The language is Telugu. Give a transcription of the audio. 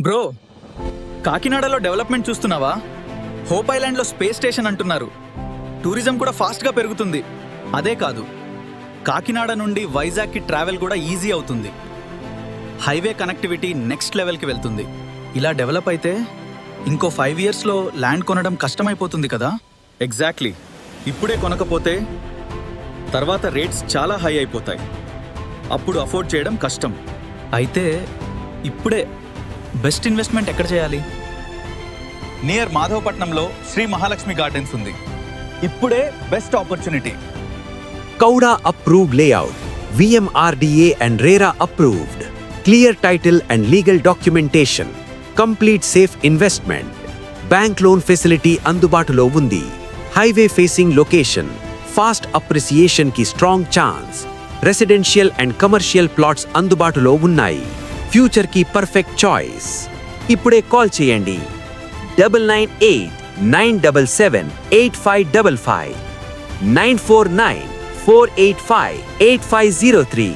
బ్రో, కాకినాడలో డెవలప్మెంట్ చూస్తున్నావా? హోప్ ఐలాండ్లో స్పేస్ స్టేషన్ అంటున్నారు. టూరిజం కూడా ఫాస్ట్గా పెరుగుతుంది. అదే కాదు, కాకినాడ నుండి వైజాగ్కి ట్రావెల్ కూడా ఈజీ అవుతుంది. హైవే కనెక్టివిటీ నెక్స్ట్ లెవెల్కి వెళ్తుంది. ఇలా డెవలప్ అయితే ఇంకో 5 ఇయర్స్లో ల్యాండ్ కొనడం కష్టమైపోతుంది కదా? ఎగ్జాక్ట్లీ. ఇప్పుడే కొనకపోతే తర్వాత రేట్స్ చాలా హై అయిపోతాయి. అప్పుడు అఫోర్డ్ చేయడం కష్టం. అయితే ఇప్పుడే బెస్ట్ ఇన్వెస్ట్మెంట్ ఎక్కడ చేయాలి? నియర్ మాధవపట్నంలో శ్రీ మహాలక్ష్మి గార్డెన్స్ ఉంది. ఇప్పుడే best opportunity. Kauda approved layout, VMRDA and RERA approved. Clear title and legal documentation. Complete safe investment. Bank loan facility అందుబాటులో ఉంది. Highway facing location. Fast appreciation కి strong chance. Residential and commercial plots అందుబాటులో ఉన్నాయి. Future కి perfect choice. ఇప్పుడే కాల్ చేయండి 9989778555 949 485 8503